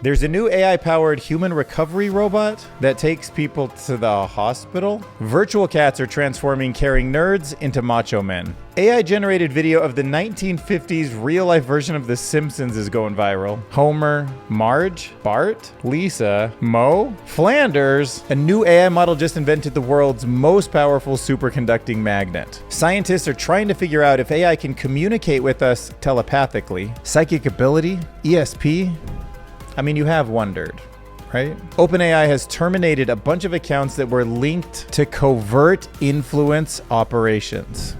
There's a new AI-powered human recovery robot that takes people to the hospital. Virtual cats are transforming caring nerds into macho men. AI-generated video of the 1950s real-life version of The Simpsons is going viral. Homer, Marge, Bart, Lisa, Moe, Flanders. A new AI model just invented the world's most powerful superconducting magnet. Scientists are trying to figure out if AI can communicate with us telepathically. Psychic ability? ESP? I mean, you have wondered, right? OpenAI has terminated a bunch of accounts that were linked to covert influence operations.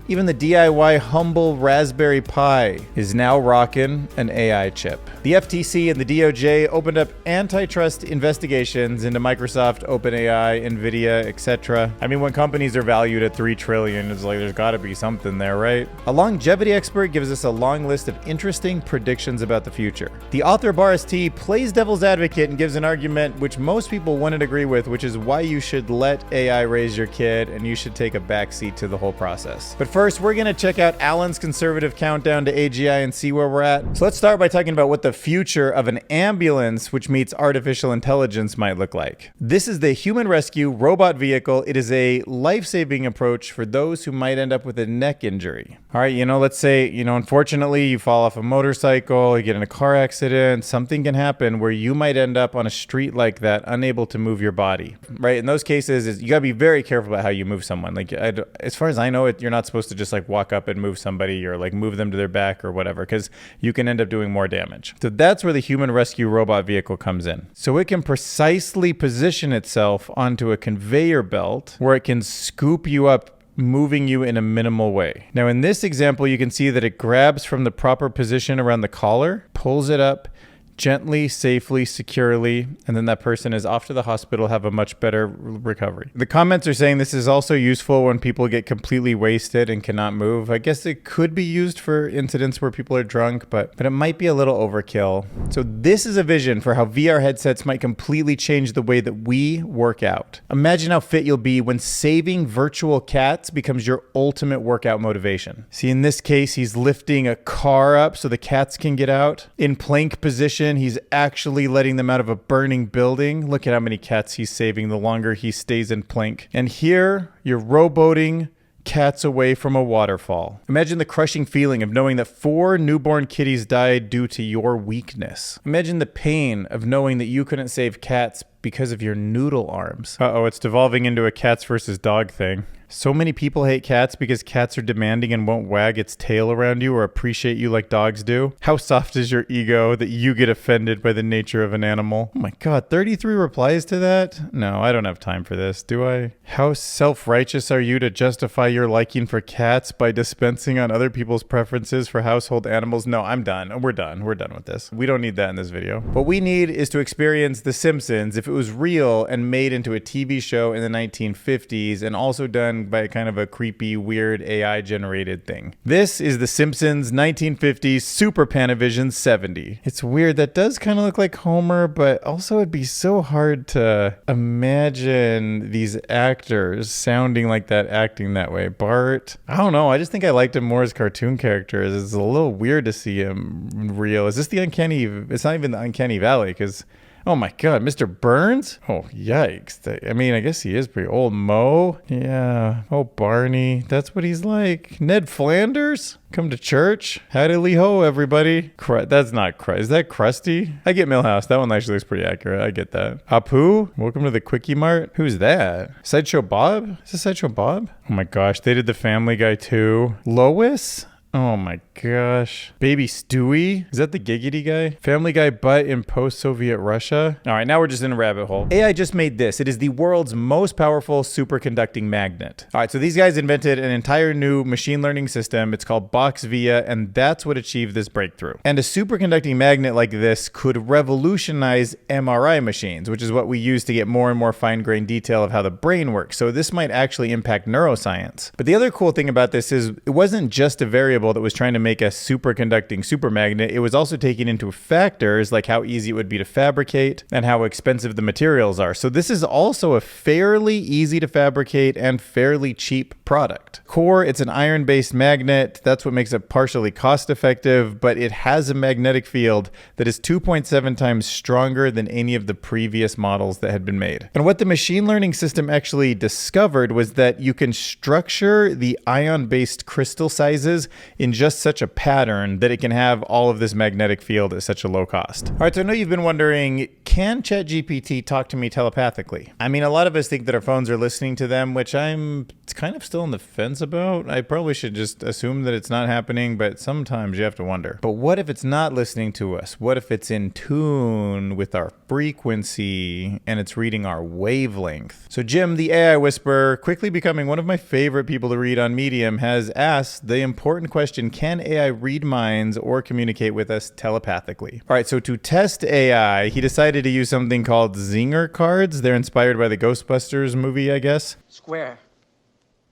Even the DIY humble Raspberry Pi is now rocking an AI chip. The FTC and the DOJ opened up antitrust investigations into Microsoft, OpenAI, Nvidia, etc. I mean, when companies are valued at $3 trillion, it's like there's gotta be something there, right? A longevity expert gives us a long list of interesting predictions about the future. The author Bauris plays devil's advocate and gives an argument which most people wouldn't agree with, which is why you should let AI raise your kid and you should take a backseat to the whole process. But first, we're gonna check out Alan's conservative countdown to AGI and see where we're at. So let's start by talking about what the future of an ambulance which meets artificial intelligence might look like. This is the human rescue robot vehicle. It is a life-saving approach for those who might end up with a neck injury. All right, let's say, unfortunately you fall off a motorcycle, you get in a car accident, something can happen where you might end up on a street like that, unable to move your body, right? In those cases, you gotta be very careful about how you move someone. Like, as far as I know, you're not supposed to just like walk up and move somebody or like move them to their back or whatever, because you can end up doing more damage. So that's where the human rescue robot vehicle comes in. So it can precisely position itself onto a conveyor belt where it can scoop you up, moving you in a minimal way. Now in this example, you can see that it grabs from the proper position around the collar, pulls it up, gently, safely, securely, and then that person is off to the hospital, have a much better recovery. The comments are saying this is also useful when people get completely wasted and cannot move. I guess it could be used for incidents where people are drunk, but it might be a little overkill. So this is a vision for how VR headsets might completely change the way that we work out. Imagine how fit you'll be when saving virtual cats becomes your ultimate workout motivation. See, in this case, he's lifting a car up so the cats can get out. In plank position, he's actually letting them out of a burning building. Look at how many cats he's saving the longer he stays in plank. And here, you're rowboating cats away from a waterfall. Imagine the crushing feeling of knowing that 4 newborn kitties died due to your weakness. Imagine the pain of knowing that you couldn't save cats because of your noodle arms. Uh-oh, it's devolving into a cats versus dog thing. So many people hate cats because cats are demanding and won't wag its tail around you or appreciate you like dogs do. How soft is your ego that you get offended by the nature of an animal? Oh my god, 33 replies to that? No, I don't have time for this, do I? How self-righteous are you to justify your liking for cats by dispensing on other people's preferences for household animals? No, I'm done. We're done. We're done with this. We don't need that in this video. What we need is to experience The Simpsons if it was real and made into a TV show in the 1950s and also done by kind of a creepy, weird AI generated thing. This is The Simpsons 1950s Super Panovision 70. It's weird. That does kind of look like Homer, but also it'd be so hard to imagine these actors sounding like that, acting that way. Bart, I don't know. I just think I liked him more as cartoon characters. It's a little weird to see him real. Is this the uncanny? It's not even the uncanny valley because oh my god, Mr. Burns? Oh, yikes. I mean, I guess he is pretty old. Moe? Yeah. Oh, Barney. That's what he's like. Ned Flanders? Come to church? Howdy lee ho, everybody. That's not Is that Krusty? I get Milhouse. That one actually looks pretty accurate. I get that. Apu? Welcome to the Quickie Mart. Who's that? Sideshow Bob? Is this Sideshow Bob? Oh my gosh, they did the Family Guy too. Lois? Oh my gosh. Baby Stewie? Is that the Giggity guy? Family Guy butt in post-Soviet Russia? All right, now we're just in a rabbit hole. AI just made this. It is the world's most powerful superconducting magnet. All right, so these guys invented an entire new machine learning system. It's called BoxVia, and that's what achieved this breakthrough. And a superconducting magnet like this could revolutionize MRI machines, which is what we use to get more and more fine-grained detail of how the brain works. So this might actually impact neuroscience. But the other cool thing about this is it wasn't just a variable table that was trying to make a superconducting supermagnet, it was also taking into factors like how easy it would be to fabricate and how expensive the materials are. So this is also a fairly easy to fabricate and fairly cheap product. Core, it's an iron-based magnet. That's what makes it partially cost-effective, but it has a magnetic field that is 2.7 times stronger than any of the previous models that had been made. And what the machine learning system actually discovered was that you can structure the ion-based crystal sizes in just such a pattern that it can have all of this magnetic field at such a low cost. All right, so I know you've been wondering, can ChatGPT talk to me telepathically? I mean, a lot of us think that our phones are listening to them, which I'm kind of still on the fence about. I probably should just assume that it's not happening, but sometimes you have to wonder. But what if it's not listening to us? What if it's in tune with our frequency and it's reading our wavelength? So Jim, the AI whisperer, quickly becoming one of my favorite people to read on Medium, has asked the important question, can AI read minds or communicate with us telepathically? All right, so to test AI, he decided to use something called Zinger cards. They're inspired by the Ghostbusters movie, I guess. Square.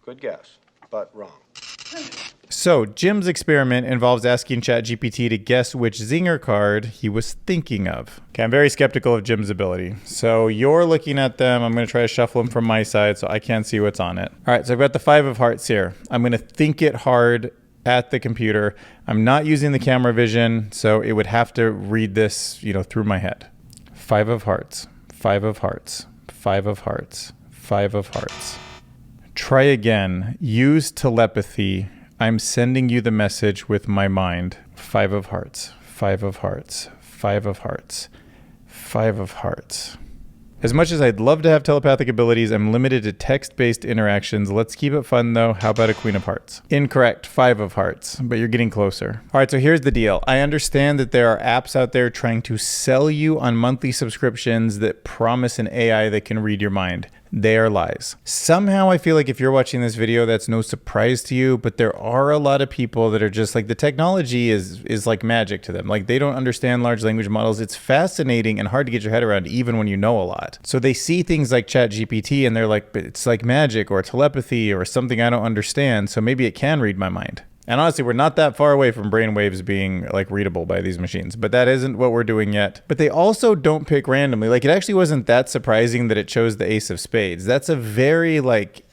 Good guess, but wrong. So Jim's experiment involves asking ChatGPT to guess which Zinger card he was thinking of. Okay, I'm very skeptical of Jim's ability. So you're looking at them. I'm going to try to shuffle them from my side so I can't see what's on it. All right, so I've got the 5 of hearts here. I'm going to think it hard at the computer. I'm not using the camera vision, so it would have to read this, through my head. 5 of hearts, 5 of hearts, 5 of hearts, 5 of hearts. Try again. Use telepathy. I'm sending you the message with my mind. 5 of hearts, 5 of hearts, 5 of hearts, 5 of hearts. As much as I'd love to have telepathic abilities, I'm limited to text-based interactions. Let's keep it fun though. How about a Queen of Hearts? Incorrect, 5 of Hearts, but you're getting closer. All right, so here's the deal. I understand that there are apps out there trying to sell you on monthly subscriptions that promise an AI that can read your mind. They are lies. Somehow I feel like if you're watching this video, that's no surprise to you, but there are a lot of people that are just like, the technology is like magic to them. Like, they don't understand large language models. It's fascinating and hard to get your head around even when you know a lot. So they see things like ChatGPT and they're like, but it's like magic or telepathy or something I don't understand. So maybe it can read my mind. And honestly, we're not that far away from brainwaves being like readable by these machines, but that isn't what we're doing yet. But they also don't pick randomly. Like, it actually wasn't that surprising that it chose the Ace of Spades. That's a very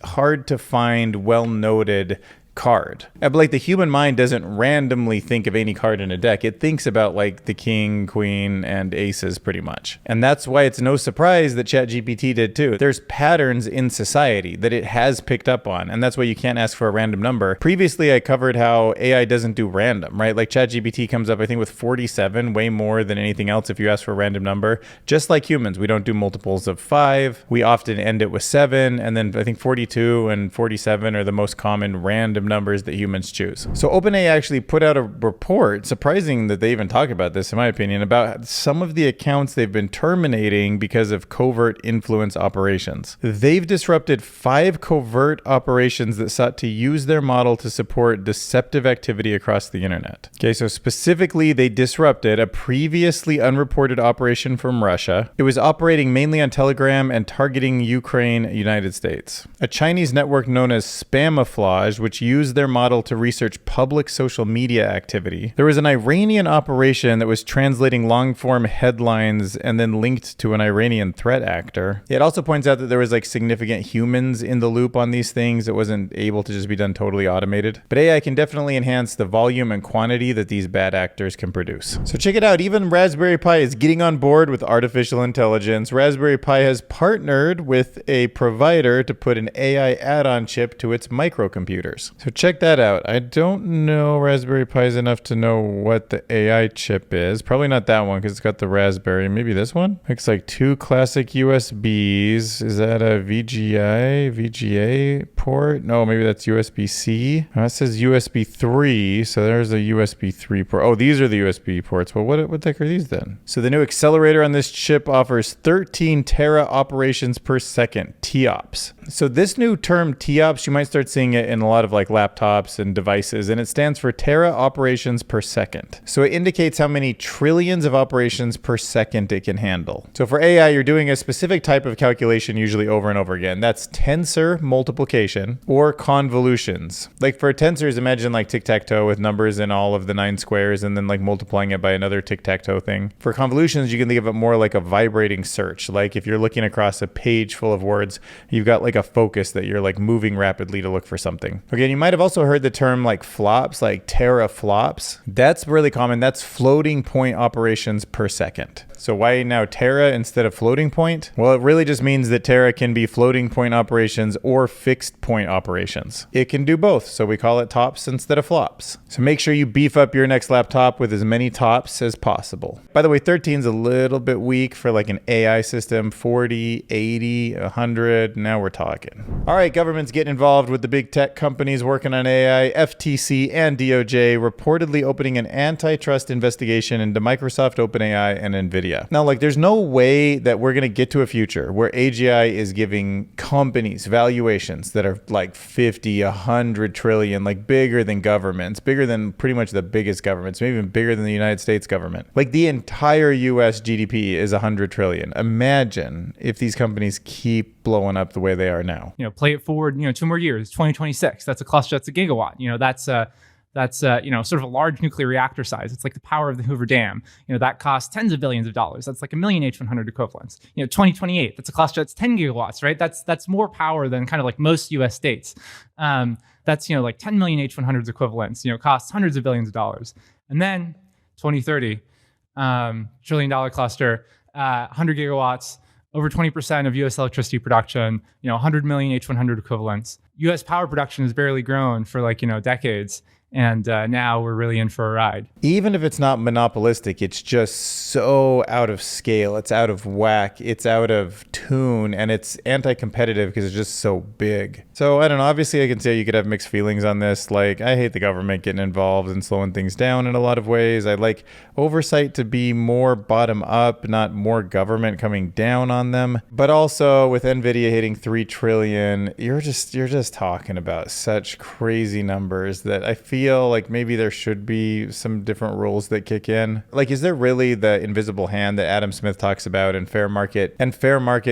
hard to find, well-noted card. But like, the human mind doesn't randomly think of any card in a deck. It thinks about like the king, queen, and aces pretty much. And that's why it's no surprise that ChatGPT did too. There's patterns in society that it has picked up on, and that's why you can't ask for a random number. Previously, I covered how AI doesn't do random, right? Like, ChatGPT comes up, I think, with 47, way more than anything else if you ask for a random number. Just like humans, we don't do multiples of 5. We often end it with 7, and then I think 42 and 47 are the most common random numbers that humans choose. So OpenAI actually put out a report, surprising that they even talk about this in my opinion, about some of the accounts they've been terminating because of covert influence operations. They've disrupted 5 covert operations that sought to use their model to support deceptive activity across the internet. Okay, so specifically they disrupted a previously unreported operation from Russia. It was operating mainly on Telegram and targeting Ukraine, United States. A Chinese network known as Spamiflage, which used their model to research public social media activity. There was an Iranian operation that was translating long-form headlines and then linked to an Iranian threat actor. It also points out that there was significant humans in the loop on these things. It wasn't able to just be done totally automated. But AI can definitely enhance the volume and quantity that these bad actors can produce. So check it out. Even Raspberry Pi is getting on board with artificial intelligence. Raspberry Pi has partnered with a provider to put an AI add-on chip to its microcomputers. So check that out. I don't know Raspberry Pis enough to know what the AI chip is. Probably not that one because it's got the Raspberry. Maybe this one? Looks like 2 classic USBs. Is that a VGA port? No, maybe that's USB-C. Oh, it says USB 3, so there's a USB 3 port. Oh, these are the USB ports. Well, what the heck are these then? So the new accelerator on this chip offers 13 tera operations per second, TOPS. So this new term TOPS, you might start seeing it in a lot of like laptops and devices, and it stands for tera operations per second. So it indicates how many trillions of operations per second it can handle. So for AI, you're doing a specific type of calculation usually over and over again. That's tensor multiplication or convolutions. Like for tensors, imagine like tic-tac-toe with numbers in all of the 9 squares and then like multiplying it by another tic-tac-toe thing. For convolutions, you can think of it more like a vibrating search. Like if you're looking across a page full of words, you've got like a focus that you're like moving rapidly to look for something. Okay, and you might have also heard the term like flops, like teraflops. That's really common. That's floating point operations per second. So why now tera instead of floating point? Well, it really just means that tera can be floating point operations or fixed point operations. It can do both, so we call it tops instead of flops. So make sure you beef up your next laptop with as many tops as possible. By the way, 13 is a little bit weak for like an AI system. 40, 80, 100, now we're talking. All right, governments get involved with the big tech companies working on AI. FTC and DOJ reportedly opening an antitrust investigation into Microsoft, OpenAI, and Nvidia. Now, like, there's no way that we're going to get to a future where AGI is giving companies valuations that are like 50, 100 trillion, like bigger than governments, bigger than pretty much the biggest governments, maybe even bigger than the United States government. Like the entire US GDP is 100 trillion. Imagine if these companies keep blowing up the way they are now. Play it forward, 2 more years, 2026. That's a cluster, that's a gigawatt. That's sort of a large nuclear reactor size. It's like the power of the Hoover Dam. That costs tens of billions of dollars. That's like a million H100 equivalents. 2028, that's a cluster that's 10 gigawatts, right? That's more power than kind of like most US states. That's, like 10 million H100s equivalents, costs hundreds of billions of dollars. And then 2030, $1 trillion cluster, 100 gigawatts, over 20% of US electricity production, 100 million H100 equivalents. US power production has barely grown for decades. And now we're really in for a ride. Even if it's not monopolistic, it's just so out of scale. It's out of whack. It's out of tune. And it's anti-competitive because it's just so big. So I don't know. Obviously, I can say you could have mixed feelings on this. Like, I hate the government getting involved and slowing things down in a lot of ways. I like oversight to be more bottom up, not more government coming down on them. But also with Nvidia hitting 3 trillion, you're just talking about such crazy numbers that I feel like maybe there should be some different rules that kick in. Like, is there really the invisible hand that Adam Smith talks about in fair market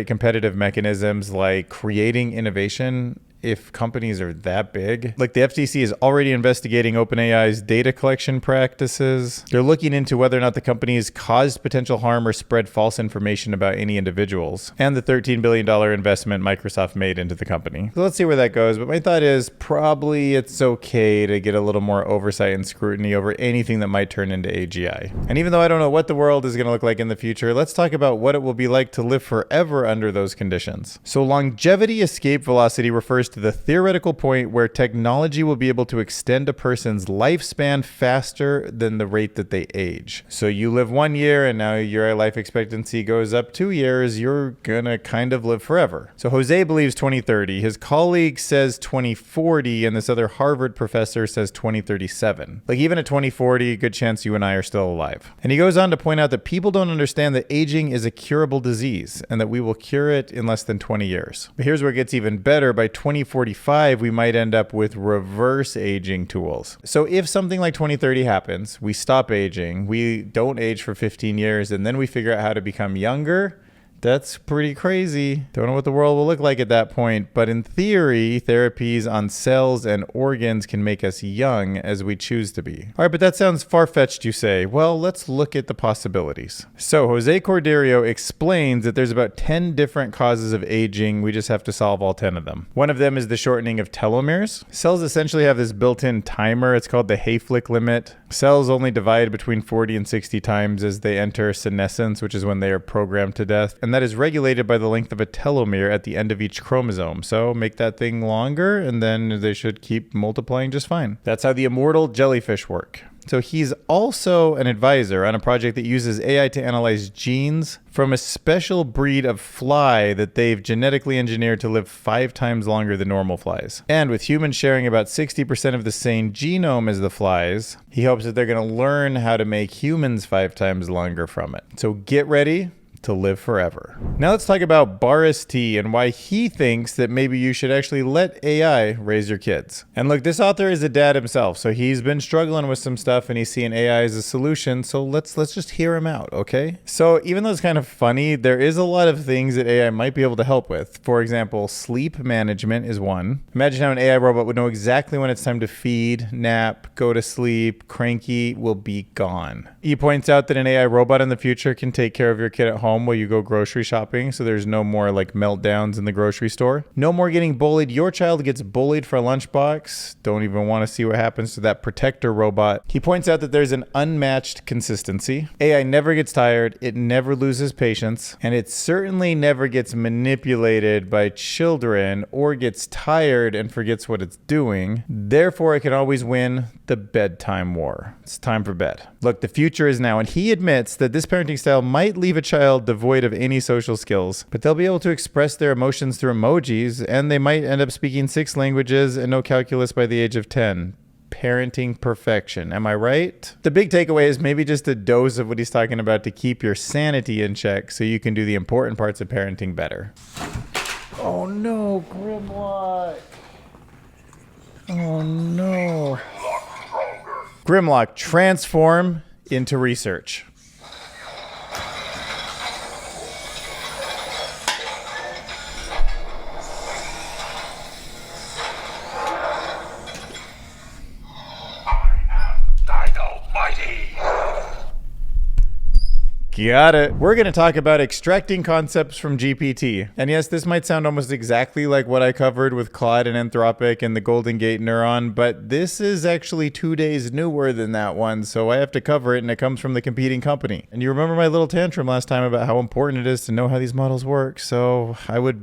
competitive mechanisms, like creating innovation? If companies are that big, like the FTC is already investigating OpenAI's data collection practices. They're looking into whether or not the companies caused potential harm or spread false information about any individuals, and the $13 billion investment Microsoft made into the company. So let's see where that goes. But my thought is probably it's okay to get a little more oversight and scrutiny over anything that might turn into AGI. And even though I don't know what the world is going to look like in the future, let's talk about what it will be like to live forever under those conditions. So longevity escape velocity refers to the theoretical point where technology will be able to extend a person's lifespan faster than the rate that they age. So you live 1 year and now your life expectancy goes up 2 years, you're gonna kind of live forever. So Jose believes 2030, his colleague says 2040, and this other Harvard professor says 2037. Like even at 2040, good chance you and I are still alive. And he goes on to point out that people don't understand that aging is a curable disease and that we will cure it in less than 20 years. But here's where it gets even better. By 2045, we might end up with reverse aging tools. So if something like 2030 happens, we stop aging, we don't age for 15 years, and then we figure out how to become younger, that's pretty crazy. Don't know what the world will look like at that point, but in theory, therapies on cells and organs can make us young as we choose to be. All right, but that sounds far-fetched, you say. Well, let's look at the possibilities. So Jose Cordeiro explains that there's about 10 different causes of aging. We just have to solve all 10 of them. One of them is the shortening of telomeres. Cells essentially have this built-in timer. It's called the Hayflick limit. Cells only divide between 40 and 60 times as they enter senescence, which is when they are programmed to death. And that is regulated by the length of a telomere at the end of each chromosome. So make that thing longer and then they should keep multiplying just fine. That's how the immortal jellyfish work. So he's also an advisor on a project that uses AI to analyze genes from a special breed of fly that they've genetically engineered to live 5 times longer than normal flies. And with humans sharing about 60% of the same genome as the flies, he hopes that they're going to learn how to make humans 5 times longer from it. So get ready to live forever. Now let's talk about Bauris T and why he thinks that maybe you should actually let AI raise your kids. And look, this author is a dad himself, so he's been struggling with some stuff and he's seeing AI as a solution. So let's just hear him out, okay? So even though it's kind of funny, there is a lot of things that AI might be able to help with. For example, sleep management is one. Imagine how an AI robot would know exactly when it's time to feed, nap, go to sleep, cranky will be gone. He points out that an AI robot in the future can take care of your kid at home while you go grocery shopping, so there's no more like meltdowns in the grocery store. No more getting bullied. Your child gets bullied for a lunchbox. Don't even want to see what happens to that protector robot. He points out that there's an unmatched consistency. AI never gets tired, it never loses patience, and it certainly never gets manipulated by children or gets tired and forgets what it's doing. Therefore, it can always win the bedtime war. It's time for bed. Look, the future is now, and he admits that this parenting style might leave a child devoid of any social skills, but they'll be able to express their emotions through emojis, and they might end up speaking 6 languages and know calculus by the age of 10. Parenting perfection. Am I right? The big takeaway is maybe just a dose of what he's talking about to keep your sanity in check so you can do the important parts of parenting better. Oh no, Grimlock. Oh no. Grimlock, transform into research. Got it. We're going to talk about extracting concepts from GPT. And yes, this might sound almost exactly like what I covered with Claude and Anthropic and the Golden Gate neuron, but this is actually 2 days newer than that one, so I have to cover it, and it comes from the competing company. And you remember my little tantrum last time about how important it is to know how these models work, so I would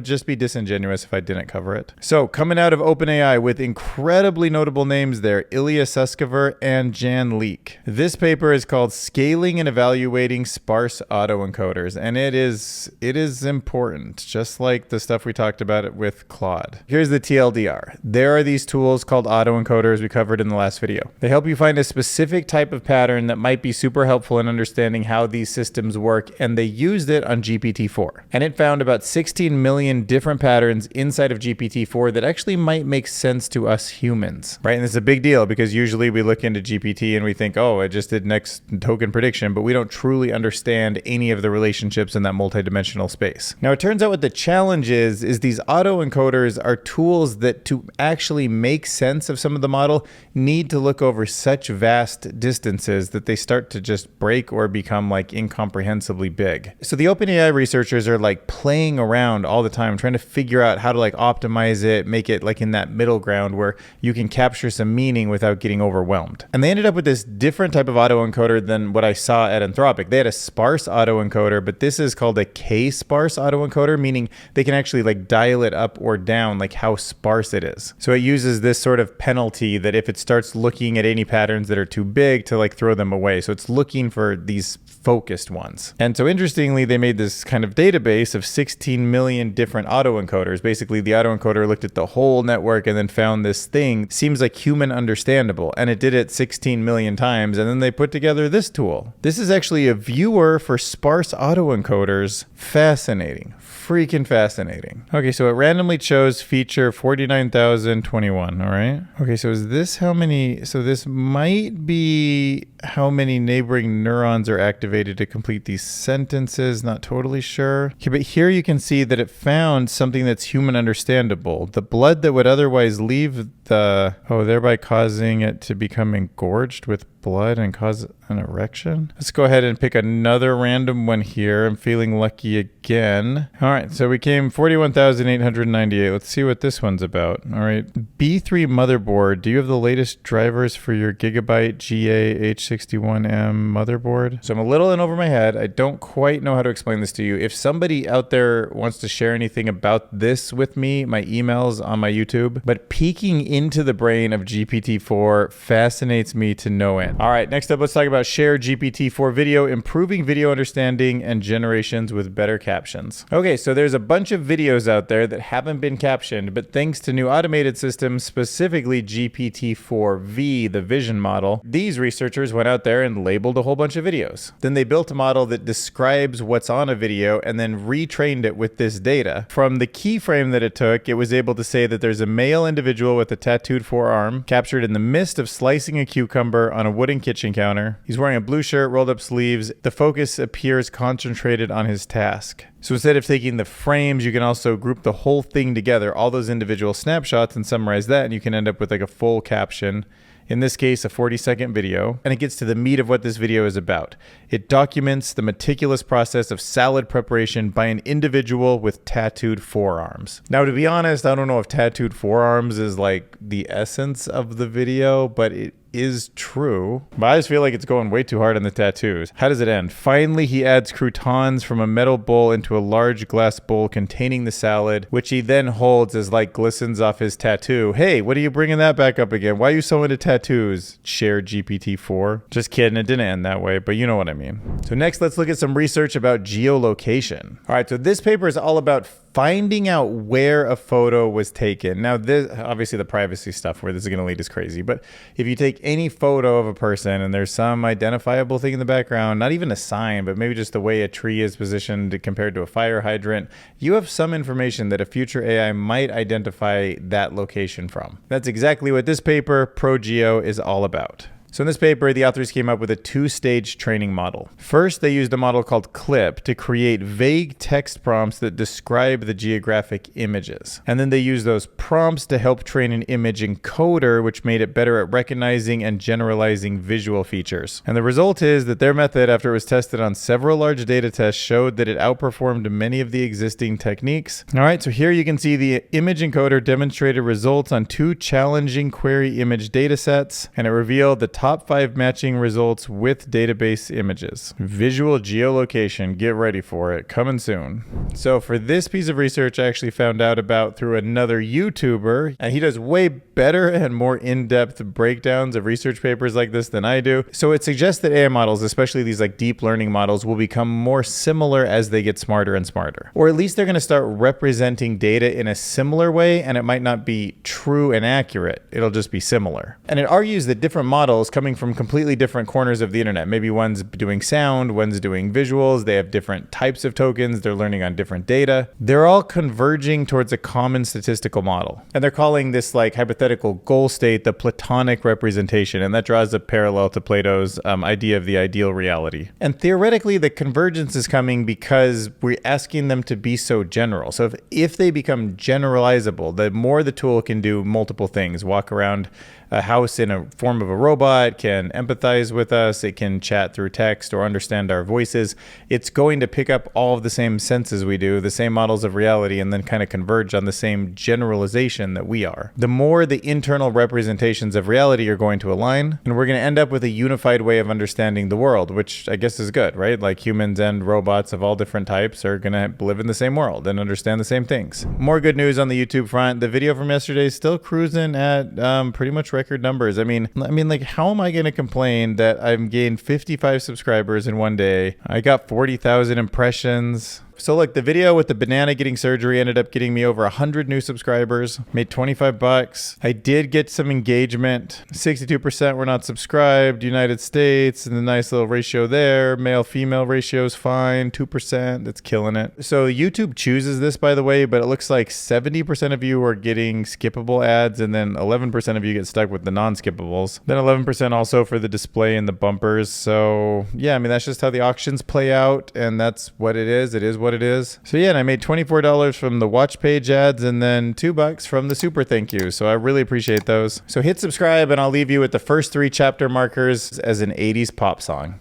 just be disingenuous if I didn't cover it. So, coming out of OpenAI with incredibly notable names there, Ilya Sutskever and Jan Leek. This paper is called Scaling and Evaluating Sparse Autoencoders, and it is important, just like the stuff we talked about with Claude. Here's the TLDR. There are these tools called autoencoders we covered in the last video. They help you find a specific type of pattern that might be super helpful in understanding how these systems work, and they used it on GPT-4. And it found about 16 million different patterns inside of GPT-4 that actually might make sense to us humans, right? And it's a big deal because usually we look into GPT and we think, oh, it just did next token prediction, but we don't truly understand any of the relationships in that multidimensional space. Now, it turns out what the challenge is these autoencoders are tools that to actually make sense of some of the model need to look over such vast distances that they start to just break or become like incomprehensibly big. So the OpenAI researchers are like playing around all the time, trying to figure out how to like optimize it, make it like in that middle ground where you can capture some meaning without getting overwhelmed. And they ended up with this different type of autoencoder than what I saw at Anthropic. They had a sparse autoencoder, but this is called a K-sparse autoencoder, meaning they can actually like dial it up or down, like how sparse it is. So it uses this sort of penalty that if it starts looking at any patterns that are too big to like throw them away. So it's looking for these focused ones. And so interestingly, they made this kind of database of 16 million different autoencoders. Basically, the autoencoder looked at the whole network and then found this thing, seems like human understandable. And it did it 16 million times. And then they put together this tool. This is actually a viewer for sparse autoencoders. Fascinating. Freaking fascinating. Okay, so it randomly chose feature 49,021, all right? Okay, so is this how many, so this might be how many neighboring neurons are activated to complete these sentences, not totally sure. Okay, but here you can see that it found something that's human understandable. The blood that would otherwise leave the, thereby causing it to become engorged with blood and cause an erection. Let's go ahead and pick another random one here. I'm feeling lucky again. All right, so we came 41,898. Let's see what this one's about. All right, B3 motherboard. Do you have the latest drivers for your Gigabyte GA-H61M motherboard? So I'm a little in over my head. I don't quite know how to explain this to you. If somebody out there wants to share anything about this with me, my email's on my YouTube. But peeking into the brain of GPT-4 fascinates me to no end. All right, next up, let's talk about Share GPT-4 video, improving video understanding and generations with better captions. Okay, so there's a bunch of videos out there that haven't been captioned, but thanks to new automated systems, specifically GPT-4V, the vision model, these researchers went out there and labeled a whole bunch of videos. Then they built a model that describes what's on a video and then retrained it with this data. From the keyframe that it took, it was able to say that there's a male individual with a tattooed forearm captured in the midst of slicing a cucumber on a wooden kitchen counter. He's wearing a blue shirt, rolled up sleeves. The focus appears concentrated on his task. So instead of taking the frames, you can also group the whole thing together, all those individual snapshots, and summarize that, and you can end up with like a full caption. In this case, a 40-second video, and it gets to the meat of what this video is about. It documents the meticulous process of salad preparation by an individual with tattooed forearms. Now, to be honest, I don't know if tattooed forearms is like the essence of the video, but it is true. But I just feel like it's going way too hard on the tattoos. How does it end? Finally, he adds croutons from a metal bowl into a large glass bowl containing the salad, which he then holds as light glistens off his tattoo. Hey, what are you bringing that back up again? Why are you so into tattoos? Share GPT-4. Just kidding, it didn't end that way, but you know what I mean. So next, let's look at some research about geolocation. All right, so this paper is all about finding out where a photo was taken. Now, this obviously the privacy stuff where this is going to lead is crazy, but if you take any photo of a person and there's some identifiable thing in the background, not even a sign, but maybe just the way a tree is positioned compared to a fire hydrant, you have some information that a future AI might identify that location from. That's exactly what this paper, ProGEO, is all about. So in this paper, the authors came up with a two-stage training model. First, they used a model called CLIP to create vague text prompts that describe the geographic images. And then they used those prompts to help train an image encoder, which made it better at recognizing and generalizing visual features. And the result is that their method, after it was tested on several large data tests, showed that it outperformed many of the existing techniques. All right, so here you can see the image encoder demonstrated results on two challenging query image data sets, and it revealed the top 5 matching results with database images. Visual geolocation, get ready for it, coming soon. So for this piece of research, I actually found out about through another YouTuber, and he does way better and more in-depth breakdowns of research papers like this than I do. So it suggests that AI models, especially these like deep learning models, will become more similar as they get smarter and smarter. Or at least they're going to start representing data in a similar way, and it might not be true and accurate. It'll just be similar. And it argues that different models coming from completely different corners of the internet. Maybe one's doing sound, one's doing visuals. They have different types of tokens. They're learning on different data. They're all converging towards a common statistical model. And they're calling this like hypothetical goal state the Platonic representation. And that draws a parallel to Plato's idea of the ideal reality. And theoretically, the convergence is coming because we're asking them to be so general. So if they become generalizable, the more the tool can do multiple things, walk around a house in a form of a robot, can empathize with us, it can chat through text or understand our voices. It's going to pick up all of the same senses we do, the same models of reality, and then kind of converge on the same generalization that we are. The more the internal representations of reality are going to align, and we're going to end up with a unified way of understanding the world, which I guess is good, right? Like humans and robots of all different types are going to live in the same world and understand the same things. More good news on the YouTube front. The video from yesterday is still cruising at pretty much record numbers. I mean, like, how am I going to complain that I've gained 55 subscribers in one day? I got 40,000 impressions. So like the video with the banana getting surgery ended up getting me over 100 new subscribers, made $25. I did get some engagement. 62% were not subscribed, United States, and the nice little ratio there. Male-female ratio is fine, 2%, that's killing it. So YouTube chooses this, by the way, but it looks like 70% of you are getting skippable ads, and then 11% of you get stuck with the non-skippables. Then 11% also for the display and the bumpers. So yeah, I mean, that's just how the auctions play out, and that's what it is. It is what it is. So yeah, and I made $24 from the watch page ads and then $2 from the super thank you. So I really appreciate those. So hit subscribe and I'll leave you with the first 3 chapter markers as an 80s pop song.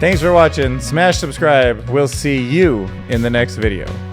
Thanks for watching. Smash subscribe. We'll see you in the next video.